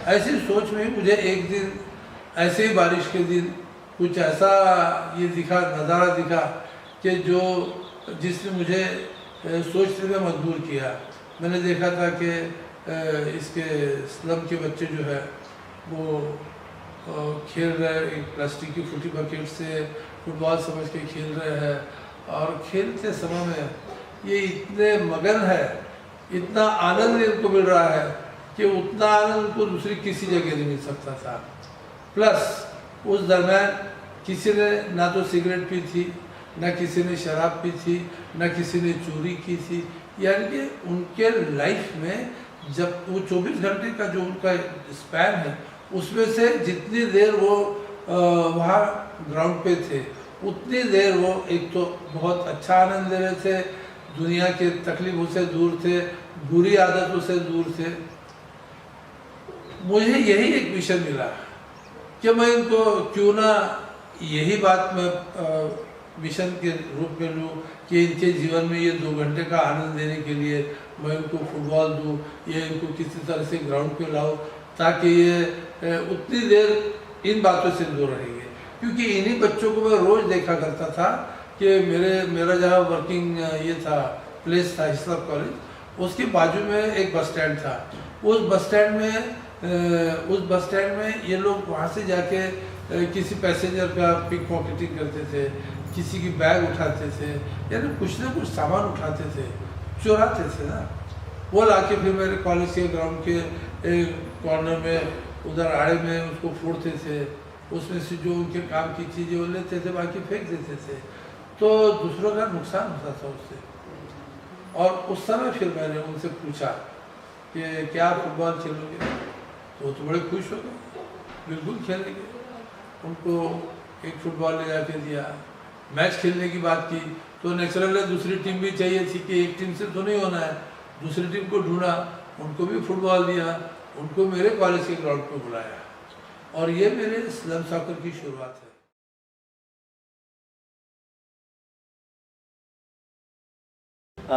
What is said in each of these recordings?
ऐसी सोच में मुझे एक दिन ऐसे ही बारिश के दिन कुछ ऐसा ये दिखा, नज़ारा दिखा कि जिसने मुझे सोचने में मजबूर किया। मैंने देखा था कि इसके स्लम के बच्चे जो है वो खेल रहे, एक प्लास्टिक की फूटी बकेट से फुटबॉल समझ के खेल रहे हैं, और खेलते समय में ये इतने मगन है, इतना आनंद इनको मिल रहा है कि उतना आनंद उनको दूसरी किसी जगह नहीं मिल सकता था। प्लस उस दरम्यान किसी ने ना तो सिगरेट पी थी, ना किसी ने शराब पी थी, ना किसी ने चोरी की थी। यानी कि उनके लाइफ में जब वो 24 घंटे का जो उनका स्पैन है, उसमें से जितनी देर वो वहाँ ग्राउंड पे थे, उतनी देर वो एक तो बहुत अच्छा आनंद ले रहे थे, दुनिया के तकलीफों से दूर थे, बुरी आदतों से दूर थे। मुझे यही एक मिशन मिला कि मैं इनको क्यों ना यही बात मैं मिशन के रूप में लूँ कि इनके जीवन में ये 2 घंटे का आनंद देने के लिए मैं इनको फुटबॉल दूँ, या इनको किसी तरह से ग्राउंड पे लाऊं, ताकि ये उतनी देर इन बातों से दूर रहेंगे। क्योंकि इन्हीं बच्चों को मैं रोज़ देखा करता था कि मेरा जहाँ वर्किंग ये था, प्लेस था हिस्लॉप कॉलेज, उसके बाजू में एक बस स्टैंड था। उस बस स्टैंड में ये लोग वहाँ से जाके किसी पैसेंजर का पिक पॉकेटिंग करते थे, किसी की बैग उठाते थे, यानी कुछ ना कुछ सामान उठाते थे, चुराते थे ना। वो लाके फिर मेरे कॉलेज के ग्राउंड के एक कॉर्नर में उधर आड़े में उसको फोड़ते थे, उसमें से जो उनके काम की चीज़ें वो लेते थे, बाकी फेंक देते थे, तो दूसरों का नुकसान होता था उससे। और उस समय फिर मैंने उनसे पूछा कि क्या आप फुटबॉल खेलोगे? तो वो तो बड़े खुश हो गए, बिल्कुल खेलेंगे। उनको एक फुटबॉल ले जाके दिया, मैच खेलने की बात की तो नेचुरल है दूसरी टीम भी चाहिए थी कि एक टीम से तो नहीं होना है, दूसरी टीम को ढूंढा, उनको भी फुटबॉल दिया, उनको मेरे कॉलेज के ग्राउंड पे बुलाया, और ये मेरे स्लम सॉकर की शुरुआत है।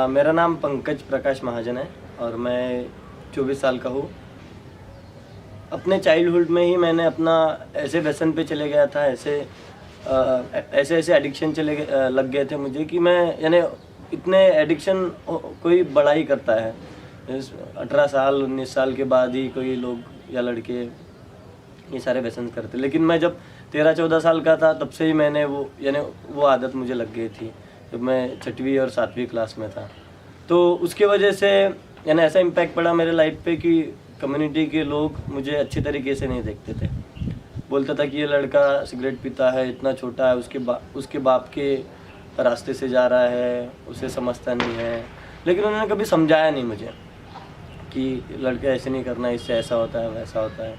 मेरा नाम पंकज प्रकाश महाजन है और मैं 24 साल का हूँ। अपने चाइल्डहुड में ही मैंने अपना ऐसे व्यसन पे चले गया था, ऐसे एडिक्शन लग गए थे मुझे कि मैं, यानी इतने एडिक्शन कोई बड़ा ही करता है। 18 साल 19 साल के बाद ही कोई लोग या लड़के ये सारे व्यसन करते, लेकिन मैं जब 13-14 साल का था तब से ही मैंने वो आदत मुझे लग गई थी, जब मैं 6वीं और 7वीं क्लास में था। तो उसके वजह से यानी ऐसा इम्पैक्ट पड़ा मेरे लाइफ पे कि कम्युनिटी के लोग मुझे अच्छी तरीके से नहीं देखते थे। बोलता था कि ये लड़का सिगरेट पीता है, इतना छोटा है, उसके बाप के रास्ते से जा रहा है, उसे समझता नहीं है। लेकिन उन्होंने कभी समझाया नहीं मुझे कि लड़के ऐसे नहीं करना, इससे ऐसा होता है वैसा होता है।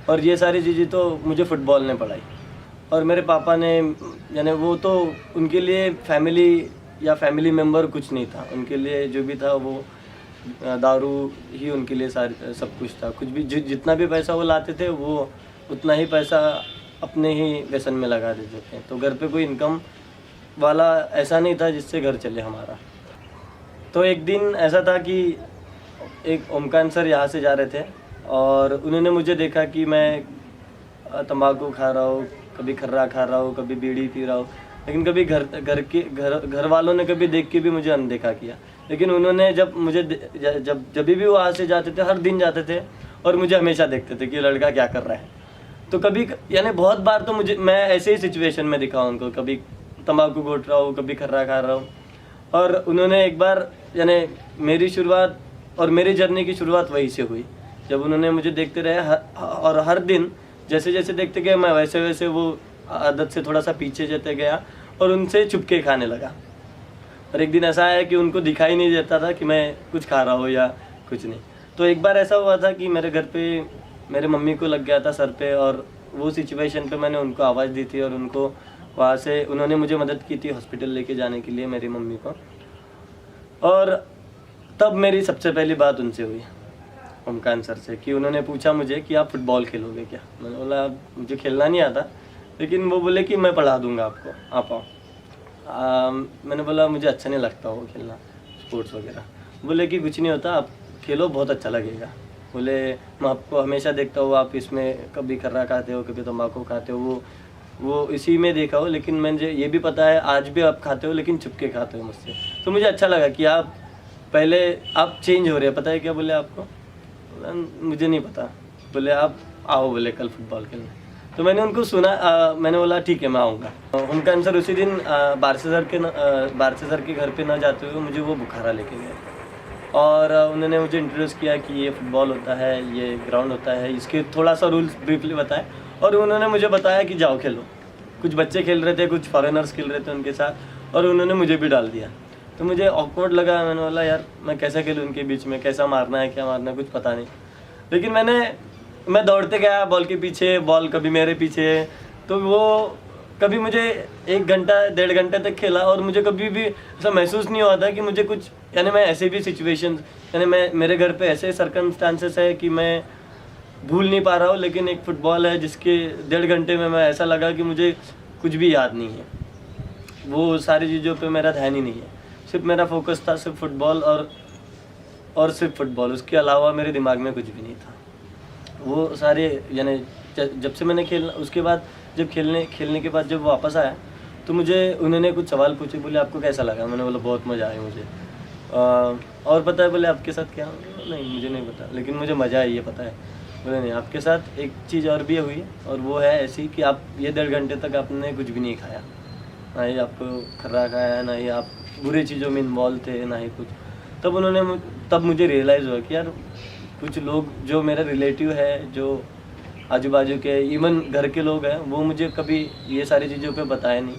और ये सारी चीज़ें तो मुझे फ़ुटबॉल ने पढ़ाई। और मेरे पापा ने, यानी वो तो उनके लिए फैमिली मेम्बर कुछ नहीं था, उनके लिए जो भी था वो दारू ही उनके लिए सब कुछ था। कुछ भी जितना भी पैसा वो लाते थे वो उतना ही पैसा अपने ही व्यसन में लगा देते थे। तो घर पे कोई इनकम वाला ऐसा नहीं था जिससे घर चले हमारा। तो एक दिन ऐसा था कि एक ओमकान सर यहाँ से जा रहे थे और उन्होंने मुझे देखा कि मैं तंबाकू खा रहा हूँ, कभी खर्रा खा रहा हूँ, कभी बीड़ी पी रहा हूँ, लेकिन कभी घर वालों ने कभी देख के भी मुझे अनदेखा किया। लेकिन उन्होंने जब भी वो वहाँ से जाते थे, हर दिन जाते थे और मुझे हमेशा देखते थे कि लड़का क्या कर रहा है। तो कभी, यानी बहुत बार तो मैं ऐसे ही सिचुएशन में दिखा उनको, कभी तंबाकू घोट रहा हूँ, कभी खर्रा खा रहा हूँ। और उन्होंने एक बार, यानी मेरी शुरुआत और मेरी जर्नी की शुरुआत वहीं से हुई, जब उन्होंने मुझे देखते रहे और हर दिन जैसे जैसे देखते गए मैं वैसे वैसे वो आदत से थोड़ा सा पीछे जाते गया और उनसे छुपके खाने लगा। और एक दिन ऐसा आया कि उनको दिखाई नहीं देता था कि मैं कुछ खा रहा हूँ या कुछ नहीं। तो एक बार ऐसा हुआ था कि मेरे घर पे मेरे मम्मी को लग गया था सर पे, और वो सिचुएशन पे मैंने उनको आवाज़ दी थी और उनको वहाँ से उन्होंने मुझे मदद की थी हॉस्पिटल लेके जाने के लिए, मेरी मम्मी को। और तब मेरी सबसे पहली बात उनसे हुई, ओमकान सर से, कि उन्होंने पूछा मुझे कि आप फुटबॉल खेलोगे क्या। मैंने बोला मुझे खेलना नहीं आता, लेकिन वो बोले कि मैं पढ़ा दूंगा आपको, आप आओ। मैंने बोला मुझे अच्छा नहीं लगता वो खेलना, स्पोर्ट्स वगैरह। बोले कि कुछ नहीं होता, आप खेलो, बहुत अच्छा लगेगा। बोले मैं आपको हमेशा देखता हूँ, आप इसमें कभी खर्रा खाते हो, कभी तम्बाकू खाते हो, वो इसी में देखा हो, लेकिन मुझे ये भी पता है आज भी आप खाते हो, लेकिन छुपके खाते हो मुझसे। तो मुझे अच्छा लगा कि आप पहले आप चेंज हो रहे हैं। पता है क्या बोले आपको? बोला, मुझे नहीं पता। बोले आप आओ, बोले कल फुटबॉल खेलने। तो मैंने उनको सुना, मैंने बोला ठीक है मैं आऊँगा। उनका आंसर उसी दिन बारसे सर के घर पे ना जाते हुए मुझे वो बुखारा लेके गए और उन्होंने मुझे इंट्रोड्यूस किया कि ये फुटबॉल होता है, ये ग्राउंड होता है, इसके थोड़ा सा रूल्स ब्रीफली बताए और उन्होंने मुझे बताया कि जाओ खेलो। कुछ बच्चे खेल रहे थे, कुछ फॉरेनर्स खेल रहे थे उनके साथ और उन्होंने मुझे भी डाल दिया। तो मुझे ऑकवर्ड लगा, मैंने बोला यार मैं कैसे खेलूँ उनके बीच में, कैसा मारना है, क्या मारना है, कुछ पता नहीं। लेकिन मैं दौड़ते गया बॉल के पीछे, बॉल कभी मेरे पीछे, तो वो कभी मुझे 1 घंटा 1.5 घंटे तक खेला और मुझे कभी भी ऐसा महसूस नहीं हुआ था कि मुझे कुछ, यानी मैं ऐसे भी सिचुएशन, यानी मेरे घर पे ऐसे सर्कमस्टांसेस है कि मैं भूल नहीं पा रहा हूँ, लेकिन एक फ़ुटबॉल है जिसके 1.5 घंटे में मैं ऐसा लगा कि मुझे कुछ भी याद नहीं है, वो सारी चीज़ों पे मेरा ध्यान ही नहीं है। सिर्फ मेरा फोकस था सिर्फ फुटबॉल और सिर्फ फुटबॉल, उसके अलावा मेरे दिमाग में कुछ भी नहीं था। वो सारे, यानी जब से मैंने खेलना, उसके बाद जब खेलने के बाद जब वापस आया तो मुझे उन्होंने कुछ सवाल पूछे, बोले आपको कैसा लगा? मैंने बोला बहुत मज़ा आया मुझे। और पता है बोले आपके साथ क्या? नहीं मुझे नहीं पता, लेकिन मुझे मज़ा आई ये पता है। बोले नहीं, आपके साथ एक चीज़ और भी हुई और वो है ऐसी कि आप ये 1.5 घंटे तक आपने कुछ भी नहीं खाया, ना ही आपको खर्रा खाया, ना ही आप बुरी चीज़ों में इन्वॉल्व थे, ना ही कुछ। तब मुझे रियलाइज़ हुआ कि यार कुछ लोग जो मेरा रिलेटिव है, जो आजू बाजू के इवन घर के लोग हैं, वो मुझे कभी ये सारी चीज़ों पे बताया नहीं,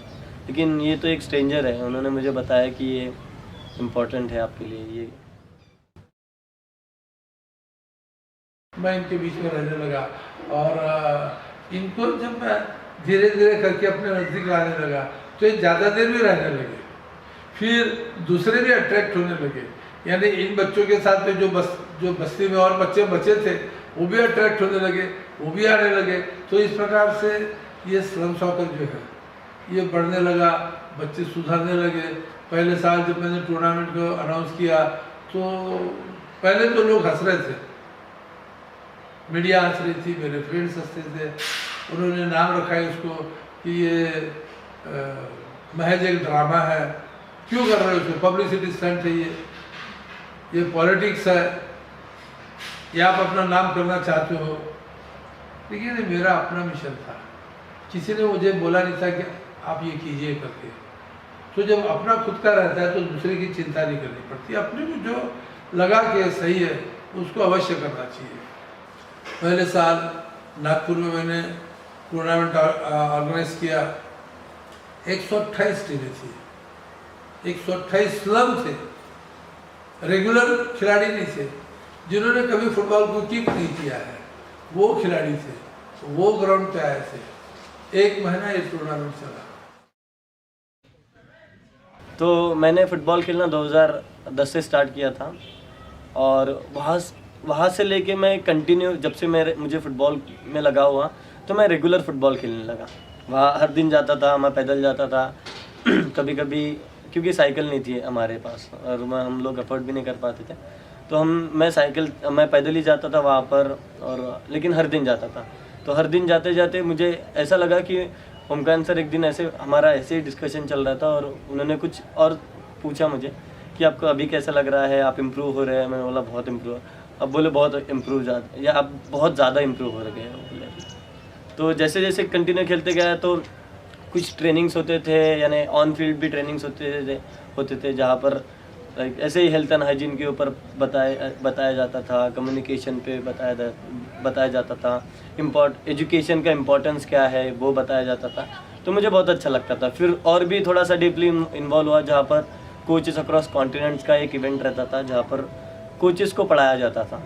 लेकिन ये तो एक स्ट्रेंजर है, उन्होंने मुझे बताया कि ये इम्पोर्टेंट है आपके लिए। ये मैं इनके बीच में रहने लगा और इनको जब मैं धीरे धीरे करके अपने नज़दीक लाने लगा तो ये ज़्यादा देर भी रहने लगे। फिर दूसरे भी अट्रैक्ट होने लगे, यानी इन बच्चों के साथ में जो बस्ती में और बच्चे बचे थे वो भी अट्रैक्ट होने लगे, वो भी आने लगे। तो इस प्रकार से ये स्लम सॉकर जो है ये बढ़ने लगा, बच्चे सुधरने लगे। पहले साल जब मैंने टूर्नामेंट को अनाउंस किया तो पहले तो लोग हंस रहे थे, मीडिया हंस रही थी, मेरे फ्रेंड्स हंसते थे। उन्होंने नाम रखा है उसको कि ये महज एक ड्रामा है, क्यों कर रहे हो उसको, पब्लिसिटी स्टंट है, ये पॉलिटिक्स है, या आप अपना नाम करना चाहते हो। लेकिन ये मेरा अपना मिशन था, किसी ने मुझे बोला नहीं था कि आप ये कीजिए करके। तो जब अपना खुद का रहता है तो दूसरे की चिंता नहीं करनी पड़ती, अपने को जो लगा कि सही है उसको अवश्य करना चाहिए। पहले साल नागपुर में मैंने टूर्नामेंट ऑर्गेनाइज किया, 128 टीमें थी, 128 स्लम थे, रेगुलर खिलाड़ी नहीं थे, जिन्होंने कभी फुटबॉल को किक नहीं किया है, वो खिलाड़ी थे, वो ग्राउंड पे आए थे। 1 महीना ये टूर्नामेंट चला। तो मैंने फ़ुटबॉल खेलना 2010 से स्टार्ट किया था और वहाँ से लेके मैं कंटिन्यू, जब से मुझे फ़ुटबॉल में लगा हुआ तो मैं रेगुलर फ़ुटबॉल खेलने लगा। वहाँ हर दिन जाता था, मैं पैदल जाता था कभी कभी, क्योंकि साइकिल नहीं थी हमारे पास और हम लोग अफोर्ड भी नहीं कर पाते थे, तो मैं पैदल ही जाता था वहाँ पर, और लेकिन हर दिन जाता था। तो हर दिन जाते जाते मुझे ऐसा लगा कि ओमकार सर, एक दिन हमारा ऐसे ही डिस्कशन चल रहा था और उन्होंने कुछ और पूछा मुझे कि आपको अभी कैसा लग रहा है, आप इम्प्रूव हो रहे हैं? मैंने बोला बहुत इम्प्रूव। अब बोले बहुत इम्प्रूव या आप बहुत ज़्यादा इम्प्रूव हो गए हैं बोले। तो जैसे जैसे कंटिन्यू खेलते गया तो कुछ ट्रेनिंग्स होते थे, यानी ऑन फील्ड भी ट्रेनिंग्स होते थे जहाँ पर ऐसे ही हेल्थ एंड हाइजीन के ऊपर बताया जाता था, कम्युनिकेशन पे बताया जाता था, एजुकेशन का इम्पोर्टेंस क्या है वो बताया जाता था। तो मुझे बहुत अच्छा लगता था। फिर और भी थोड़ा सा डीपली इन्वॉल्व हुआ, जहाँ पर कोचेस अक्रॉस कॉन्टिनेंट्स का एक इवेंट रहता था, जहाँ पर कोचेस को पढ़ाया जाता था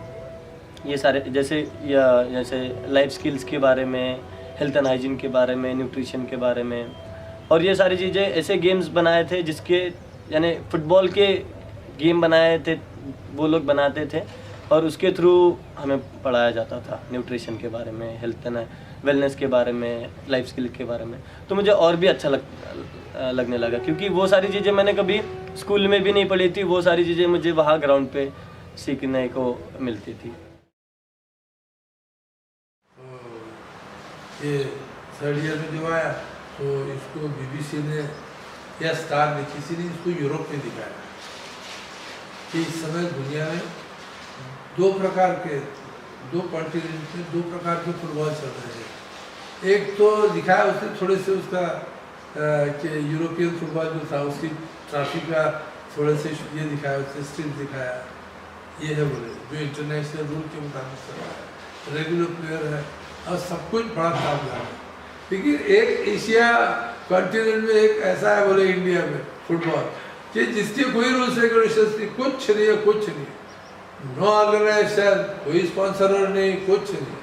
ये सारे, जैसे लाइफ स्किल्स के बारे में, हेल्थ एंड हाइजीन के बारे में, न्यूट्रिशन के बारे में, और ये सारी चीज़ें। ऐसे गेम्स बनाए थे जिसके, यानी फुटबॉल के गेम बनाए थे वो लोग बनाते थे और उसके थ्रू हमें पढ़ाया जाता था न्यूट्रिशन के बारे में, हेल्थ एंड वेलनेस के बारे में, लाइफ स्किल के बारे में। तो मुझे और भी अच्छा लगने लगा, क्योंकि वो सारी चीज़ें मैंने कभी स्कूल में भी नहीं पढ़ी थी, वो सारी चीज़ें मुझे वहाँ ग्राउंड पे सीखने को मिलती थी। ये थर्ड ईयर में जब आया तो इसको BBC ने या स्टार ने, किसी ने इसको यूरोप में दिखाया कि इस समय दुनिया में दो कॉन्टिनेंट में 2 प्रकार के फुटबॉल चल रहे हैं। एक तो दिखाया उसने थोड़े से उसका कि यूरोपियन फुटबॉल जो था उसकी ट्रॉफी का थोड़े से ये दिखाया, उसने स्ट्रिप दिखाया, ये है बोले जो इंटरनेशनल रूल के मुताबिक चल रहा है, रेगुलर प्लेयर है और सब कुछ बड़ा कामयाब है। लेकिन एक एशिया कॉन्टिनेंट में एक ऐसा है बोले इंडिया में फुटबॉल कि जिसके कोई रूल्स रेगुलेशन नहीं, कुछ नहीं है, कुछ नहीं, नो ऑर्गेनाइजेशन, कोई स्पॉन्सर नहीं, कुछ नहीं।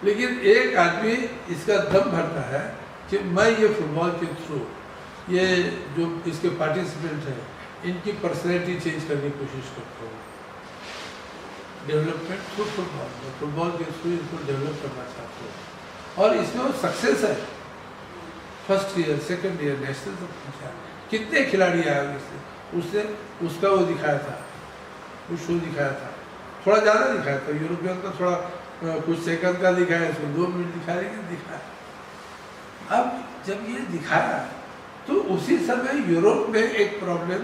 लेकिन एक आदमी इसका दम भरता है कि मैं ये फुटबॉल के थ्रू ये जो इसके पार्टिसिपेंट हैं इनकी पर्सनैलिटी चेंज करने की कोशिश करता हूँ। डेवलपमेंट थ्रू फुटबॉल के थ्रू इसको डेवलप करना चाहता हूँ और इसमें वो सक्सेस है। First year, second year national तक पहुँचा। कितने खिलाड़ी आए उसने उसका वो दिखाया था, वो शो दिखाया था, थोड़ा ज़्यादा दिखाया था। यूरोपियन का थोड़ा कुछ सेकंड का दिखाया, इसमें 2 मिनट दिखाया, लेकिन दिखाया। अब जब ये दिखाया तो उसी समय यूरोप में एक प्रॉब्लम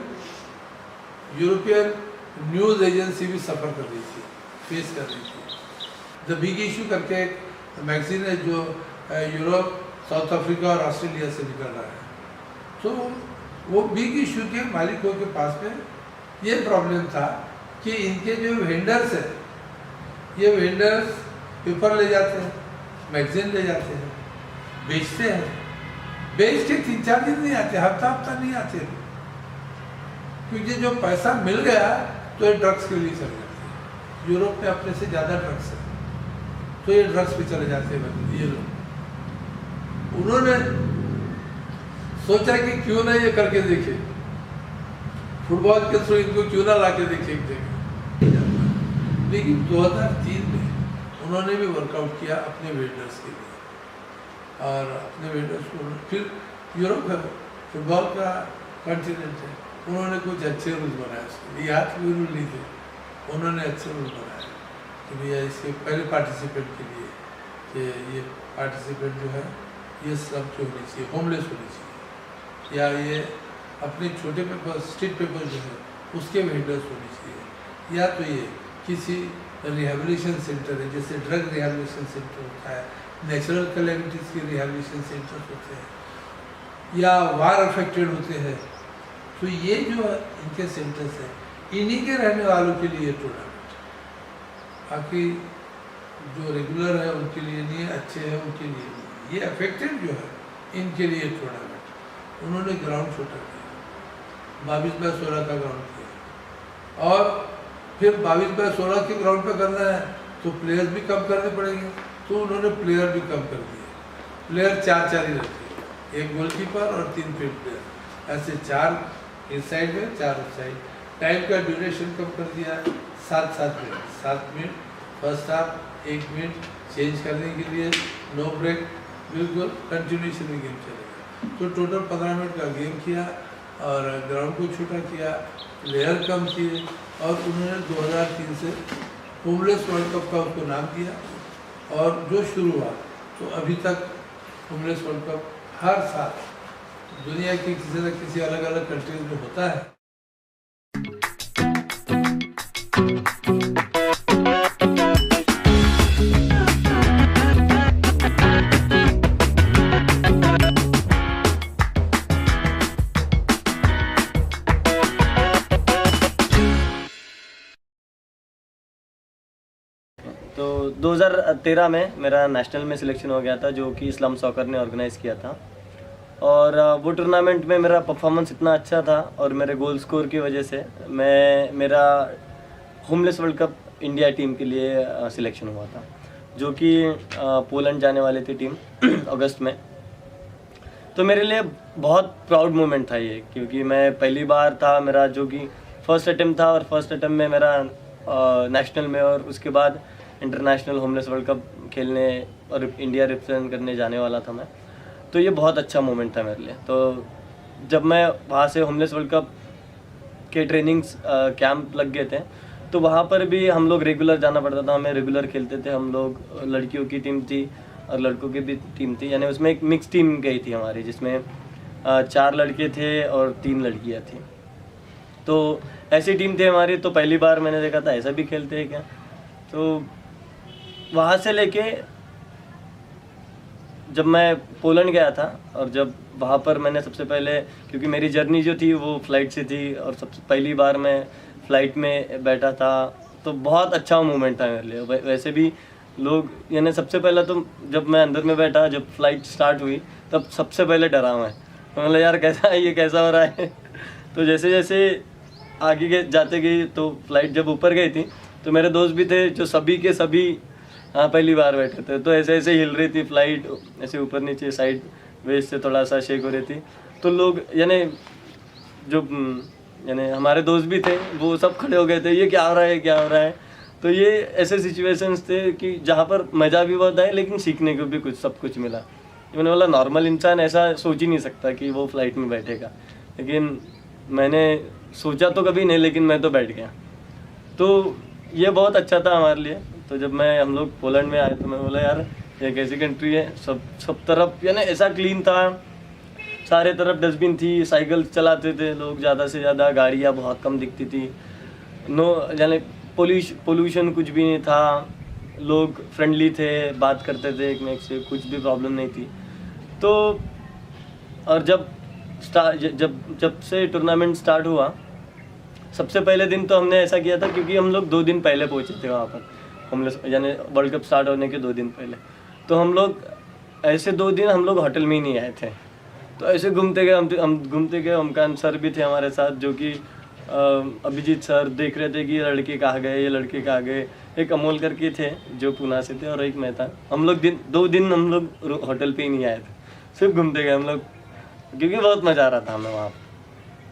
यूरोपियन न्यूज़ एजेंसी भी सफ़र कर रही थी, फेस कर रही थी। द बिग इशू करके एक मैगजीन है जो यूरोप, साउथ अफ्रीका और ऑस्ट्रेलिया से निकल रहा है। तो वो बिग इशू के मालिकों के पास में ये प्रॉब्लम था कि इनके जो वेंडर्स हैं, ये वेंडर्स पेपर ले जाते हैं, मैगजीन ले जाते हैं, बेचते हैं, बेच के 3-4 दिन नहीं आते, हफ्ता नहीं आते, क्योंकि जो पैसा मिल गया तो ये ड्रग्स के लिए चले जाते हैं। यूरोप में अपने से ज़्यादा ड्रग्स है तो ये ड्रग्स पे चले जाते हैं ये लोग। उन्होंने सोचा कि क्यों ना ये करके देखे, फुटबॉल के थ्रू इनको क्यों ना ला के देखे एक जगह। लेकिन 2003 में उन्होंने भी वर्कआउट किया अपने वेंडर्स के लिए और अपने वेंडर्स को फिर यूरोप है फुटबॉल का कॉन्टिनेंट है, उन्होंने कुछ अच्छे रूल बनाए उसके लिए। यहाँ के रूल नहीं थे, उन्होंने अच्छे रूल बनाए कि भैया इसके पहले पार्टिसिपेंट के लिए कि ये पार्टिसिपेंट जो है ये स्लम की होनी चाहिए, होमलेस होनी चाहिए, या ये अपने छोटे पेपर, स्ट्रीट पेपर जो है उसके वेंडर्स होनी चाहिए, या तो ये किसी रिहेबिलिटेशन सेंटर है, जैसे ड्रग रिहेबिलिटेशन सेंटर होता है, नेचुरल कैलेमिटीज़ के रिहेबिलिटेशन सेंटर होते हैं, या वार अफेक्टेड होते हैं। तो ये जो इनके सेंटर्स हैं इन्हीं के रहने वालों के लिए टूर्नामेंट, बाकी जो रेगुलर है उनके लिए नहीं, अच्छे हैं उनके लिए नहीं, ये अफेक्टेड जो है इनके लिए टूर्नामेंट। उन्होंने ग्राउंड छोटा किया, 22x16 का ग्राउंड किया और फिर 22x16 के ग्राउंड पे करना है तो प्लेयर्स भी कम करने पड़ेंगे, तो उन्होंने प्लेयर भी कम कर दिए। प्लेयर 4 ही रखे, 1 गोलकीपर और 3 फील्ड प्लेयर, ऐसे 4 इस साइड में 4 उस साइड। टाइम का ड्यूरेशन कम कर दिया, 7 minute, 7 minute first half, 1 minute change करने के लिए, नो ब्रेक, बिल्कुल कंटिन्यूशन में गेम चलेगा। तो टोटल 15 मिनट का गेम किया और ग्राउंड को छोटा किया, प्लेयर कम किए और उन्होंने 2003 से होमलेस वर्ल्ड कप का उसको नाम दिया और जो शुरू हुआ तो अभी तक होमलेस वर्ल्ड कप हर साल दुनिया की किसी न किसी अलग अलग कंट्रीज में होता है। तो 2013 में मेरा नेशनल में सिलेक्शन हो गया था, जो कि इस्लाम सॉकर ने ऑर्गेनाइज़ किया था। और वो टूर्नामेंट में मेरा परफॉर्मेंस इतना अच्छा था और मेरे गोल स्कोर की वजह से मेरा homeless world cup India team के लिए सिलेक्शन हुआ था, जो कि पोलैंड जाने वाली थी टीम अगस्त में। तो मेरे लिए बहुत प्राउड मोमेंट था ये, क्योंकि मैं पहली बार था मेरा, जो कि फर्स्ट अटेम्प्ट था और फर्स्ट अटेम्प्ट में मेरा नेशनल में और उसके बाद इंटरनेशनल होमलेस वर्ल्ड कप खेलने और इंडिया रिप्रेजेंट करने जाने वाला था मैं। तो ये बहुत अच्छा मोमेंट था मेरे लिए। तो जब मैं वहाँ से होमलेस वर्ल्ड कप के ट्रेनिंग्स कैंप लग गए थे, तो वहाँ पर भी हम लोग रेगुलर जाना पड़ता था, हमें रेगुलर खेलते थे हम लोग। लड़कियों की टीम थी और लड़कों की भी टीम थी, यानी उसमें एक मिक्स टीम गई थी हमारी, जिसमें 4 लड़के थे और 3 लड़कियां थी। तो ऐसी टीम थी हमारी। तो पहली बार मैंने देखा था ऐसा भी खेलते हैं क्या। तो वहाँ से लेके जब मैं पोलैंड गया था, और जब वहाँ पर मैंने सबसे पहले, क्योंकि मेरी जर्नी जो थी वो फ़्लाइट से थी और सबसे पहली बार मैं फ़्लाइट में बैठा था, तो बहुत अच्छा मोमेंट था मेरे लिए। वैसे भी लोग, यानी सबसे पहला तो जब मैं अंदर में बैठा, जब फ़्लाइट स्टार्ट हुई तब सबसे पहले डरा मैं, मतलब यार कैसा है, ये कैसा हो रहा है। तो जैसे जैसे आगे जाते गई, तो फ़्लाइट जब ऊपर गई थी तो मेरे दोस्त भी थे जो सभी के सभी पहली बार बैठे थे। तो ऐसे ऐसे हिल रही थी फ़्लाइट, ऐसे ऊपर नीचे साइड वेज से थोड़ा सा शेक हो रही थी। तो लोग, यानी जो यानी हमारे दोस्त भी थे, वो सब खड़े हो गए थे, ये क्या हो रहा है, क्या हो रहा है। तो ये ऐसे सिचुएशंस थे कि जहाँ पर मज़ा भी बहुत आया, लेकिन सीखने को भी सब कुछ मिला। मैंने बोला नॉर्मल इंसान ऐसा सोच ही नहीं सकता कि वो फ़्लाइट में बैठेगा, लेकिन मैंने सोचा तो कभी नहीं, लेकिन मैं तो बैठ गया। तो ये बहुत अच्छा था हमारे लिए। तो जब हम लोग पोलैंड में आए तो मैं बोला यार ये कैसी कंट्री है, सब तरफ यानी ऐसा क्लीन था, सारे तरफ डस्टबिन थी, साइकिल चलाते थे लोग ज़्यादा से ज़्यादा, गाड़ियाँ बहुत कम दिखती थी, नो यानी पोल्यूशन कुछ भी नहीं था, लोग फ्रेंडली थे, बात करते थे एक में से, कुछ भी प्रॉब्लम नहीं थी। तो और जब से टूर्नामेंट स्टार्ट हुआ, सबसे पहले दिन तो हमने ऐसा किया था, क्योंकि हम लोग 2 दिन पहले पहुंचे थे वहाँ पर, यानी वर्ल्ड कप स्टार्ट होने के 2 दिन पहले। तो हम लोग ऐसे 2 दिन हम लोग होटल में ही नहीं आए थे। तो ऐसे घूमते गए, हम घूमते गए। ओमकान सर भी थे हमारे साथ, जो कि अभिजीत सर देख रहे थे कि ये लड़के कहाँ गए, ये लड़के कहाँ गए। एक अमोल करके थे जो पुणे से थे, और एक मैं था। हम लोग 2 दिन हम लोग होटल पे ही नहीं आए थे, सिर्फ घूमते गए हम लोग, क्योंकि बहुत मज़ा आ रहा था हमें वहाँ।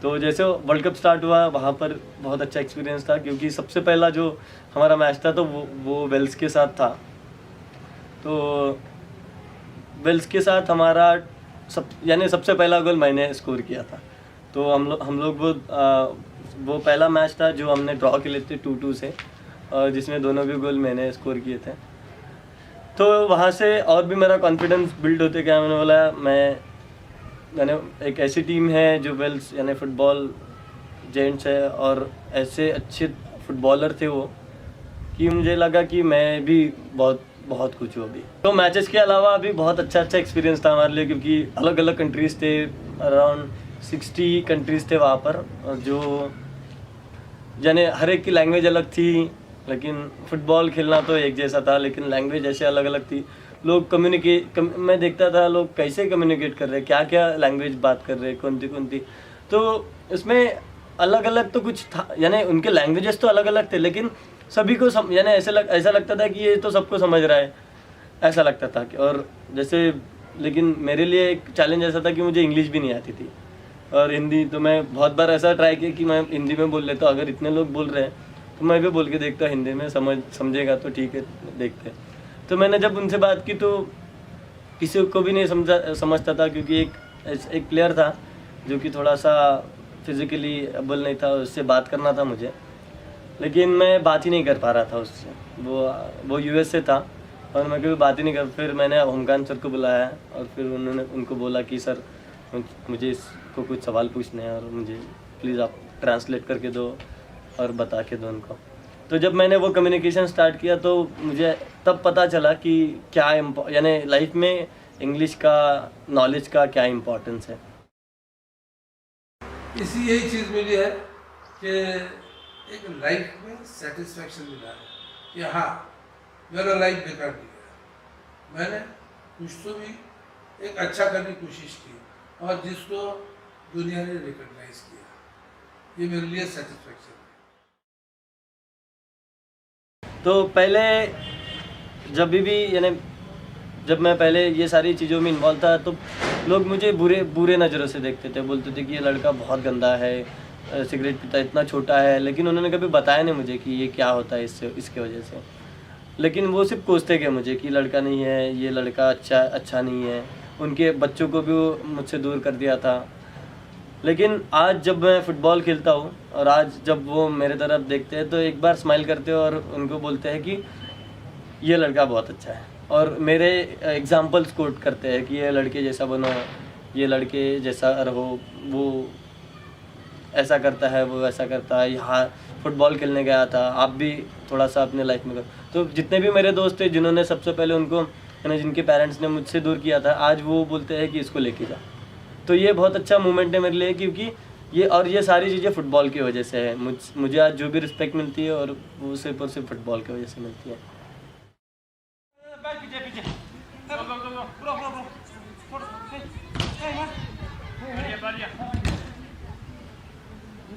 तो जैसे वर्ल्ड कप स्टार्ट हुआ, वहाँ पर बहुत अच्छा एक्सपीरियंस था, क्योंकि सबसे पहला जो हमारा मैच था तो वो वेल्स के साथ था। तो वेल्स के साथ हमारा यानी सबसे पहला गोल मैंने स्कोर किया था। तो हम लोग वो पहला मैच था जो हमने ड्रॉ के लिए थे 2-2 से, और जिसमें दोनों भी गोल मैंने स्कोर किए थे। तो वहाँ से और भी मेरा कॉन्फिडेंस बिल्ड होते गया। मैंने बोला मैंने एक ऐसी टीम है जो वेल्स यानी फुटबॉल जेंट्स है, और ऐसे अच्छे फुटबॉलर थे वो, कि मुझे लगा कि मैं भी बहुत कुछ हूँ अभी। तो मैचेस के अलावा अभी बहुत अच्छा एक्सपीरियंस था हमारे लिए, क्योंकि अलग अलग कंट्रीज़ थे, अराउंड 60 कंट्रीज़ थे वहाँ पर, और जो यानी हर एक की लैंग्वेज अलग थी, लेकिन फुटबॉल खेलना तो एक जैसा था, लेकिन लैंग्वेज ऐसे अलग अलग थी। लोग मैं देखता था लोग कैसे कम्युनिकेट कर रहे हैं, क्या क्या लैंग्वेज बात कर रहे हैं, कौन सी। तो इसमें अलग अलग तो कुछ था, यानी उनके लैंग्वेजेस तो अलग अलग थे, लेकिन सभी को यानी ऐसा लगता था कि ये तो सबको समझ रहा है, ऐसा लगता था कि। और जैसे, लेकिन मेरे लिए एक चैलेंज ऐसा था कि मुझे इंग्लिश भी नहीं आती थी, और हिंदी तो मैं बहुत बार ऐसा ट्राई किया कि मैं हिंदी में बोल लेता हूँ। अगर इतने लोग बोल रहे हैं तो मैं भी बोल के देखता हिंदी में, समझेगा तो ठीक है, देखते। तो मैंने जब उनसे बात की तो किसी को भी नहीं समझता था, क्योंकि एक प्लेयर था जो कि थोड़ा सा फिज़िकली एबल नहीं था, उससे बात करना था मुझे, लेकिन मैं बात ही नहीं कर पा रहा था उससे। वो यूएस से था, और मैं कभी बात ही नहीं कर। फिर मैंने ओमकान सर को बुलाया, और फिर उन्होंने उनको बोला कि सर मुझे इसको कुछ सवाल पूछने हैं, और मुझे प्लीज़ आप ट्रांसलेट करके दो और बता के दो उनको। तो जब मैंने वो कम्युनिकेशन स्टार्ट किया, तो मुझे तब पता चला कि क्या यानी लाइफ में इंग्लिश का, नॉलेज का क्या इम्पोर्टेंस है। यही चीज़ मिली है कि एक लाइफ में सेटिस्फैक्शन मिला है कि हाँ, मेरा लाइफ बेकार नहीं गया, मैंने कुछ तो भी एक अच्छा करने की कोशिश की, और जिसको दुनिया ने रिकॉग्नाइज किया, ये मेरे लिए सेटिस्फैक्शन है। तो पहले जब मैं पहले ये सारी चीज़ों में इन्वॉल्व था, तो लोग मुझे बुरे नज़रों से देखते थे, बोलते थे कि ये लड़का बहुत गंदा है, सिगरेट पीता, इतना छोटा है। लेकिन उन्होंने कभी बताया नहीं मुझे कि ये क्या होता है इसके वजह से। लेकिन वो सिर्फ कोसते गए मुझे कि लड़का नहीं है, ये लड़का अच्छा नहीं है। उनके बच्चों को भी वो मुझसे दूर कर दिया था। लेकिन आज जब मैं फ़ुटबॉल खेलता हूँ, और आज जब वो मेरे तरफ देखते हैं, तो एक बार स्माइल करते हैं और उनको बोलते हैं कि ये लड़का बहुत अच्छा है। और मेरे एग्जाम्पल्स कोट करते हैं कि ये लड़के जैसा बनो, ये लड़के जैसा रहो, वो ऐसा करता है, वो ऐसा करता है, यहाँ फुटबॉल खेलने गया था, आप भी थोड़ा सा अपने लाइफ में करो। तो जितने भी मेरे दोस्त थे जिन्होंने सबसे पहले उनको जिनके पेरेंट्स ने मुझसे दूर किया था, आज वो बोलते हैं कि इसको लेके जा। तो ये बहुत अच्छा मोमेंट है मेरे लिए, क्योंकि ये सारी चीज़ें फुटबॉल की वजह से है। मुझे आज जो भी रिस्पेक्ट मिलती है और वो सिर्फ और सिर्फ फुटबॉल की वजह से मिलती है।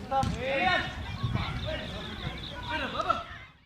Stop.